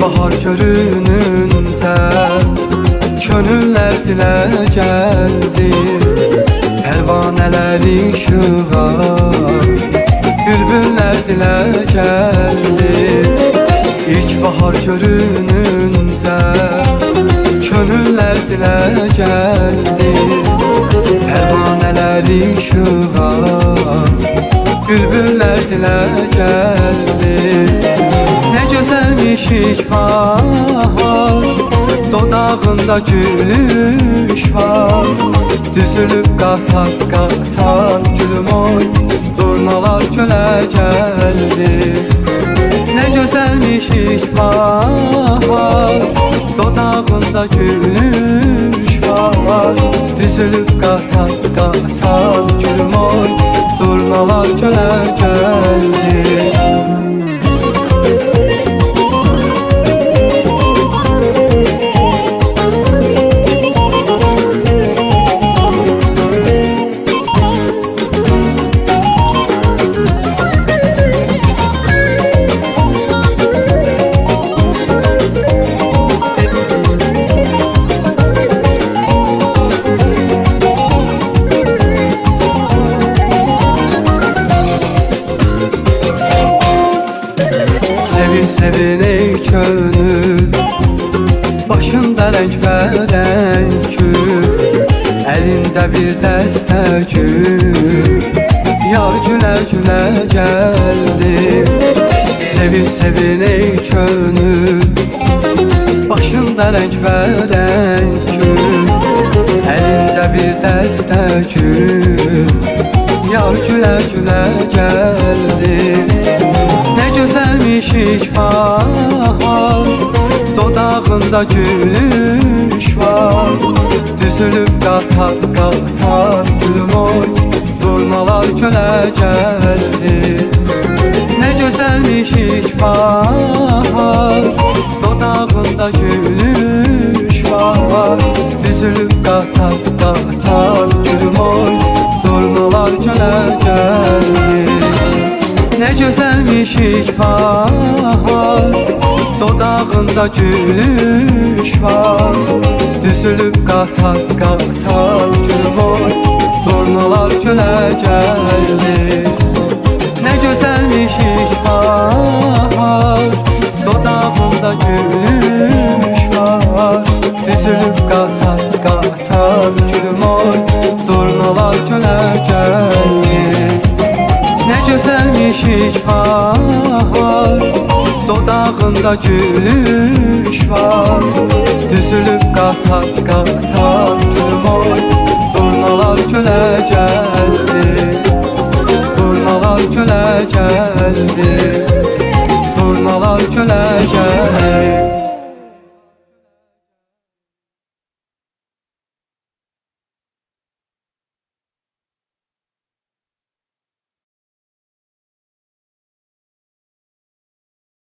Bahar görününcə könüllər dilə gəldi, pərvanələr işığa, bülbüllər dilə gəldi. İlk bahar görününcə könüllər dilə gəldi, pərvanələr işığa, bülbüllər dilə gəldi. Ne güzelmiş ilk bahar, dodağında gülüş var. Düzülüp qatar qatar gülüm oy, durnalar gölə gəldi. Ne güzelmiş ilk bahar, dodağında gülüş var. Düzülüp qatar qatar gülüm oy, durnalar gölə gəldi. Sevin ey könül, başında renk gül, elinde bir dəstə gül, yar gülə gülə gəldi. Sevin ey könül, başında renk gül, elinde bir dəstə gül, yar gülə gülə gəldi. Ne güzelmiş ilk bahar, dodağında gülüş var. Düzülüp qatar qatar gülüm oy, durnalar gölə gəldi. Ne güzelmiş ilk bahar, dodağında gülüş var. Düzülüp qatar qatar gülüm oy, durnalar gölə gəldi. Ne güzelmiş ilk bahar, dodağında gülüş var. Düzülüp qatar qatar gülüm oy, durnalar gölə gəldi. Ne güzelmiş ilk bahar, dodağında gülüş var. Düzülüp qatar qatar gülüm oy, durnalar gölə gəldi. Ne güzelmiş ilk bahar, dodağında gülüş var. Düzülüp qatar qatar gülüm oy, durnalar gölə gəldi. Durnalar gölə gəldi, durnalar gölə gəldi.